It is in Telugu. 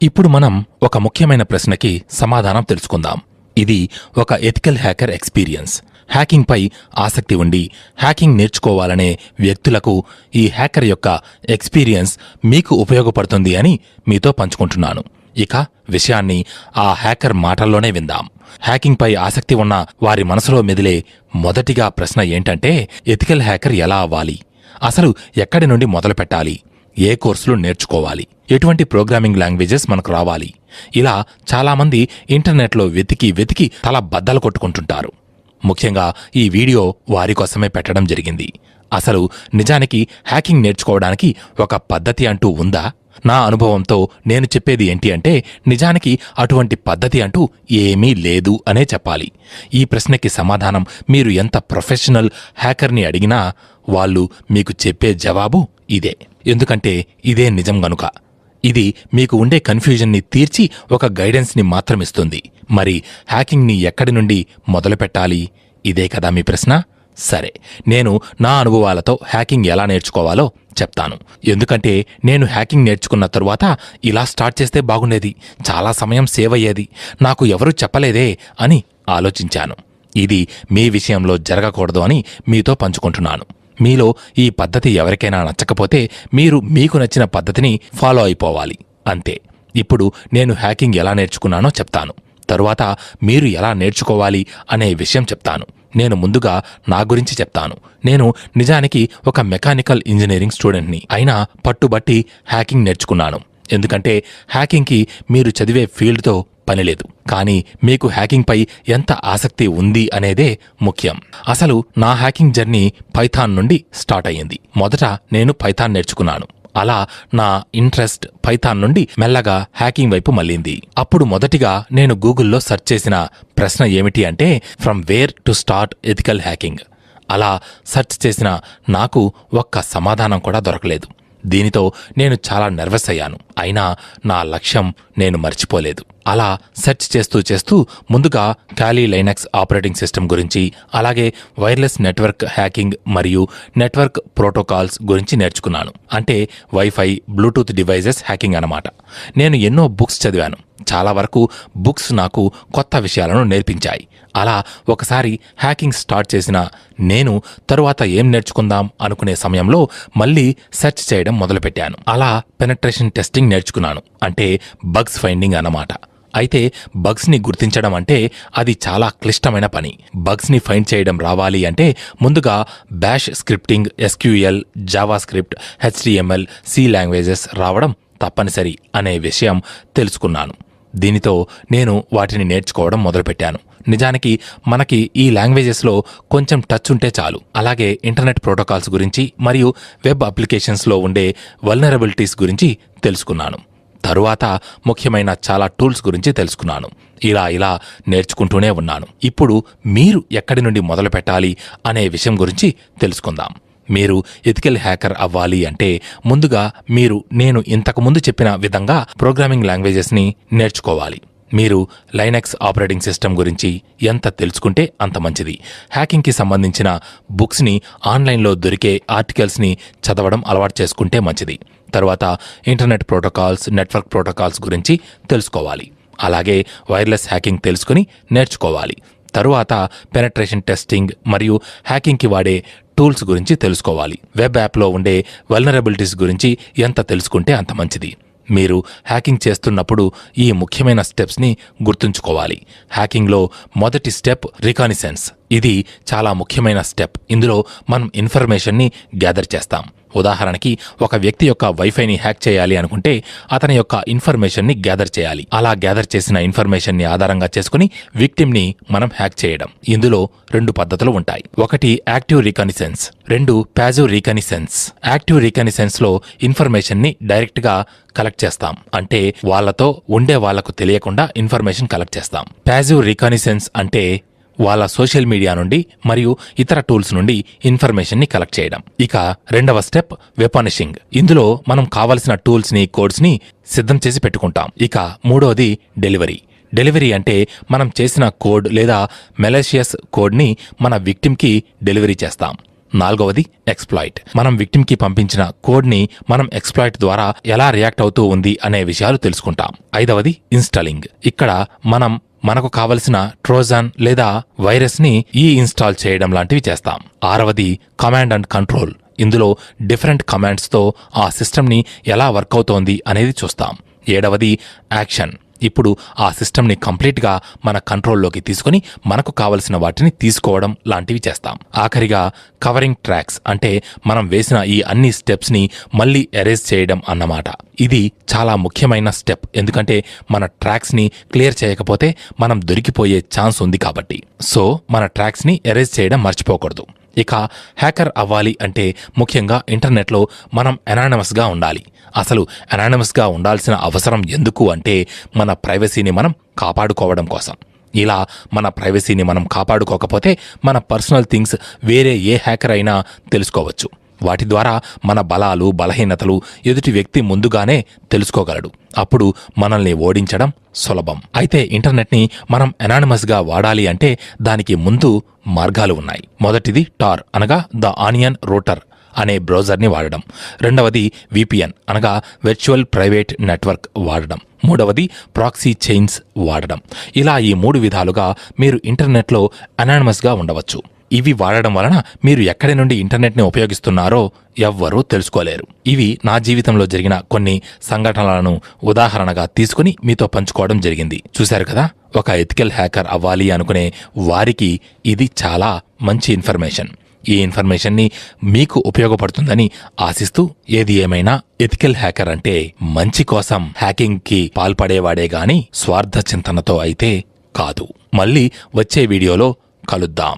ఇప్పుడు మనం ఒక ముఖ్యమైన ప్రశ్నకి సమాధానం తెలుసుకుందాం. ఇది ఒక ఎథికల్ హ్యాకర్ ఎక్స్పీరియన్స్. హ్యాకింగ్పై ఆసక్తి ఉండి హ్యాకింగ్ నేర్చుకోవాలనే వ్యక్తులకు ఈ హ్యాకర్ యొక్క ఎక్స్పీరియన్స్ మీకు ఉపయోగపడుతుంది అని మీతో పంచుకుంటున్నాను. ఇక విషయాన్ని ఆ హ్యాకర్ మాటల్లోనే విందాం. హ్యాకింగ్పై ఆసక్తి ఉన్న వారి మనసులో మెదిలే మొదటిగా ప్రశ్న ఏంటంటే, ఎథికల్ హ్యాకర్ ఎలా అవ్వాలి? అసలు ఎక్కడి నుండి మొదలు పెట్టాలి? ఏ కోర్సులు నేర్చుకోవాలి? ఎటువంటి ప్రోగ్రామింగ్ లాంగ్వేజెస్ మనకు రావాలి? ఇలా చాలామంది ఇంటర్నెట్లో వెతికి తల బద్దలు కొట్టుకుంటుంటారు. ముఖ్యంగా ఈ వీడియో వారి కోసమే పెట్టడం జరిగింది. అసలు నిజానికి హ్యాకింగ్ నేర్చుకోవడానికి ఒక పద్ధతి అంటూ ఉందా? నా అనుభవంతో నేను చెప్పేది ఏంటి అంటే, నిజానికి అటువంటి పద్ధతి అంటూ ఏమీ లేదు అనే చెప్పాలి. ఈ ప్రశ్నకి సమాధానం మీరు ఎంత ప్రొఫెషనల్ హ్యాకర్ని అడిగినా వాళ్ళు మీకు చెప్పే జవాబు ఇదే. ఎందుకంటే ఇదే నిజం గనుక. ఇది మీకు ఉండే కన్ఫ్యూజన్ని తీర్చి ఒక గైడెన్స్ని మాత్రమిస్తుంది. మరి హ్యాకింగ్ని ఎక్కడి నుండి మొదలుపెట్టాలి? ఇదే కదా మీ ప్రశ్న? సరే, నేను నా అనుభవాలతో హ్యాకింగ్ ఎలా నేర్చుకోవాలో చెప్తాను. ఎందుకంటే నేను హ్యాకింగ్ నేర్చుకున్న తరువాత ఇలా స్టార్ట్ చేస్తే బాగుండేది, చాలా సమయం సేవ్ అయ్యేది, నాకు ఎవరూ చెప్పలేదే అని ఆలోచించాను. ఇది మీ విషయంలో జరగకూడదు అని మీతో పంచుకుంటున్నాను. మీలో ఈ పద్ధతి ఎవరికైనా నచ్చకపోతే మీరు మీకు నచ్చిన పద్ధతిని ఫాలో అయిపోవాలి, అంతే. ఇప్పుడు నేను హ్యాకింగ్ ఎలా నేర్చుకున్నానో చెప్తాను. తరువాత మీరు ఎలా నేర్చుకోవాలి అనే విషయం చెప్తాను. నేను ముందుగా నా గురించి చెప్తాను. నేను నిజానికి ఒక మెకానికల్ ఇంజనీరింగ్ స్టూడెంట్ని. అయినా పట్టుబట్టి హ్యాకింగ్ నేర్చుకున్నాను. ఎందుకంటే హ్యాకింగ్కి మీరు చదివే ఫీల్డ్తో పనిలేదు, కానీ మీకు హ్యాకింగ్పై ఎంత ఆసక్తి ఉంది అనేదే ముఖ్యం. అసలు నా హ్యాకింగ్ జర్నీ పైథాన్ నుండి స్టార్ట్ అయ్యింది. మొదట నేను పైథాన్ నేర్చుకున్నాను. అలా నా ఇంట్రెస్ట్ పైథాన్ నుండి మెల్లగా హ్యాకింగ్ వైపు మళ్ళింది. అప్పుడు మొదటిగా నేను గూగుల్లో సెర్చ్ చేసిన ప్రశ్న ఏమిటి అంటే, from where to start ethical hacking. అలా సెర్చ్ చేసిన నాకు ఒక్క సమాధానం కూడా దొరకలేదు. దీనితో నేను చాలా నర్వస్ అయ్యాను. అయినా నా లక్ష్యం నేను మర్చిపోలేదు. అలా సెర్చ్ చేస్తూ ముందుగా కాలీ లైనక్స్ ఆపరేటింగ్ సిస్టమ్ గురించి, అలాగే వైర్లెస్ నెట్వర్క్ హ్యాకింగ్ మరియు నెట్వర్క్ ప్రోటోకాల్స్ గురించి నేర్చుకున్నాను. అంటే వైఫై, బ్లూటూత్ డివైజెస్ హ్యాకింగ్ అన్నమాట. నేను ఎన్నో బుక్స్ చదివాను. చాలా వరకు బుక్స్ నాకు కొత్త విషయాలను నేర్పించాయి. అలా ఒకసారి హ్యాకింగ్ స్టార్ట్ చేసిన నేను తరువాత ఏం నేర్చుకుందాం అనుకునే సమయంలో మళ్ళీ సెర్చ్ చేయడం మొదలుపెట్టాను. అలా పెనట్రేషన్ టెస్టింగ్ నేర్చుకున్నాను. అంటే బగ్స్ ఫైండింగ్ అన్నమాట. అయితే బగ్స్ని గుర్తించడం అంటే అది చాలా క్లిష్టమైన పని. బగ్స్ని ఫైండ్ చేయడం రావాలి అంటే ముందుగా bash scripting, SQL, Java script, HTML, C languages రావడం తప్పనిసరి అనే విషయం తెలుసుకున్నాను. దీనితో నేను వాటిని నేర్చుకోవడం మొదలుపెట్టాను. నిజానికి మనకి ఈ లాంగ్వేజెస్లో కొంచెం టచ్ ఉంటే చాలు. అలాగే ఇంటర్నెట్ ప్రోటోకాల్స్ గురించి మరియు వెబ్ అప్లికేషన్స్లో ఉండే వల్నరబిలిటీస్ గురించి తెలుసుకున్నాను. తరువాత ముఖ్యమైన చాలా టూల్స్ గురించి తెలుసుకున్నాను. ఇలా నేర్చుకుంటూనే ఉన్నాను. ఇప్పుడు మీరు ఎక్కడి నుండి మొదలు పెట్టాలి అనే విషయం గురించి తెలుసుకుందాం. మీరు ఎథికల్ హ్యాకర్ అవ్వాలి అంటే ముందుగా మీరు నేను ఇంతకుముందు చెప్పిన విధంగా ప్రోగ్రామింగ్ లాంగ్వేజెస్ని నేర్చుకోవాలి. మీరు లైనక్స్ ఆపరేటింగ్ సిస్టమ్ గురించి ఎంత తెలుసుకుంటే అంత మంచిది. హ్యాకింగ్కి సంబంధించిన బుక్స్ని, ఆన్లైన్లో దొరికే ఆర్టికల్స్ని చదవడం అలవాటు చేసుకుంటే మంచిది. తర్వాత ఇంటర్నెట్ ప్రోటోకాల్స్, నెట్వర్క్ ప్రోటోకాల్స్ గురించి తెలుసుకోవాలి. అలాగే వైర్లెస్ హ్యాకింగ్ తెలుసుకుని నేర్చుకోవాలి. తరువాత పెనట్రేషన్ టెస్టింగ్ మరియు హ్యాకింగ్కి వాడే టూల్స్ గురించి తెలుసుకోవాలి. వెబ్ యాప్లో ఉండే వల్నరబిలిటీస్ గురించి ఎంత తెలుసుకుంటే అంత మంచిది. మీరు హ్యాకింగ్ చేస్తున్నప్పుడు ఈ ముఖ్యమైన స్టెప్స్ని గుర్తుంచుకోవాలి. హ్యాకింగ్లో మొదటి స్టెప్ రికానిసెన్స్. ఇది చాలా ముఖ్యమైన స్టెప్. ఇందులో మనం ఇన్ఫర్మేషన్ని గ్యాదర్ చేస్తాం. ఉదాహరణకి ఒక వ్యక్తి యొక్క వైఫైని హ్యాక్ చేయాలి అనుకుంటే అతని యొక్క ఇన్ఫర్మేషన్ని గ్యాదర్ చేయాలి. అలా గ్యాదర్ చేసిన ఇన్ఫర్మేషన్ని ఆధారంగా చేసుకుని విక్టిమ్ని మనం హ్యాక్ చేయడం. ఇందులో 2 పద్ధతులు ఉంటాయి. ఒకటి యాక్టివ్ రీకనిసెన్స్, 2 ప్యాసివ్ రీకనిసెన్స్. యాక్టివ్ రీకనిసెన్స్లో ఇన్ఫర్మేషన్ని డైరెక్ట్గా కలెక్ట్ చేస్తాం. అంటే వాళ్లతో ఉండే వాళ్లకు తెలియకుండా ఇన్ఫర్మేషన్ కలెక్ట్ చేస్తాం. ప్యాసివ్ రీకనిసెన్స్ అంటే వాళ్ళ సోషల్ మీడియా నుండి మరియు ఇతర టూల్స్ నుండి ఇన్ఫర్మేషన్ని కలెక్ట్ చేయడం. ఇక రెండవ స్టెప్ వెపనిషింగ్. ఇందులో మనం కావలసిన టూల్స్ని, కోడ్స్ని సిద్ధం చేసి పెట్టుకుంటాం. ఇక మూడోది డెలివరీ. డెలివరీ అంటే మనం చేసిన కోడ్ లేదా మెలేషియస్ కోడ్ని మన విక్టిమ్కి డెలివరీ చేస్తాం. 4వది ఎక్స్ప్లాయిట్. మనం విక్టిమ్ కి పంపించిన కోడ్ ని మనం ఎక్స్ప్లాయిట్ ద్వారా ఎలా రియాక్ట్ అవుతూ ఉంది అనే విషయాలు తెలుసుకుంటాం. 5వది ఇన్స్టాలింగ్. ఇక్కడ మనకు కావలసిన ట్రోజన్ లేదా వైరస్ ని ఇన్స్టాల్ చేయడం లాంటివి చేస్తాం. 6వది కమాండ్ అండ్ కంట్రోల్. ఇందులో డిఫరెంట్ కమాండ్స్ తో ఆ సిస్టమ్ ని ఎలా వర్క్ అవుతోంది అనేది చూస్తాం. 7వది యాక్షన్. ఇప్పుడు ఆ సిస్టమ్ని కంప్లీట్గా మన కంట్రోల్లోకి తీసుకుని మనకు కావలసిన వాటిని తీసుకోవడం లాంటివి చేస్తాం. ఆఖరిగా కవరింగ్ ట్రాక్స్, అంటే మనం వేసిన ఈ అన్ని స్టెప్స్ని మళ్ళీ ఎరేజ్ చేయడం అన్నమాట. ఇది చాలా ముఖ్యమైన స్టెప్, ఎందుకంటే మన ట్రాక్స్ని క్లియర్ చేయకపోతే మనం దొరికిపోయే ఛాన్స్ ఉంది కాబట్టి. సో మన ట్రాక్స్ని ఎరేజ్ చేయడం మర్చిపోకూడదు. ఇక హ్యాకర్ అవ్వాలి అంటే ముఖ్యంగా ఇంటర్నెట్లో మనం అనానిమస్గా ఉండాలి. అసలు అనానిమస్గా ఉండాల్సిన అవసరం ఎందుకు అంటే మన ప్రైవసీని మనం కాపాడుకోవడం కోసం. ఇలా మన ప్రైవసీని మనం కాపాడుకోకపోతే మన పర్సనల్ థింగ్స్ వేరే ఏ హ్యాకర్ అయినా తెలుసుకోవచ్చు. వాటి ద్వారా మన బలాలు బలహీనతలు ఎదుటి వ్యక్తి ముందుగానే తెలుసుకోగలడు. అప్పుడు మనల్ని ఓడించడం సులభం. అయితే ఇంటర్నెట్ని మనం అనానిమస్గా వాడాలి అంటే దానికి ముందు మార్గాలు ఉన్నాయి. మొదటిది టార్ అనగా ద ఆనియన్ రూటర్ అనే బ్రౌజర్ని వాడడం. 2వది విపిఎన్ అనగా వర్చువల్ ప్రైవేట్ నెట్వర్క్ వాడడం. 3వది ప్రాక్సీ చైన్స్ వాడడం. ఇలా ఈ 3 విధాలుగా మీరు ఇంటర్నెట్లో అనానిమస్గా ఉండవచ్చు. ఇవి వాడడం వలన మీరు ఎక్కడి నుండి ఇంటర్నెట్ని ఉపయోగిస్తున్నారో ఎవ్వరూ తెలుసుకోలేరు. ఇవి నా జీవితంలో జరిగిన కొన్ని సంఘటనలను ఉదాహరణగా తీసుకుని మీతో పంచుకోవడం జరిగింది. చూశారు కదా, ఒక ఎథికల్ హ్యాకర్ అవ్వాలి అనుకునే వారికి ఇది చాలా మంచి ఇన్ఫర్మేషన్. ఈ ఇన్ఫర్మేషన్ని మీకు ఉపయోగపడుతుందని ఆశిస్తూ, ఏది ఏమైనా ఎథికల్ హ్యాకర్ అంటే మంచి కోసం హ్యాకింగ్కి పాల్పడేవాడే గాని స్వార్థ చింతనతో అయితే కాదు. మళ్ళీ వచ్చే వీడియోలో కలుద్దాం.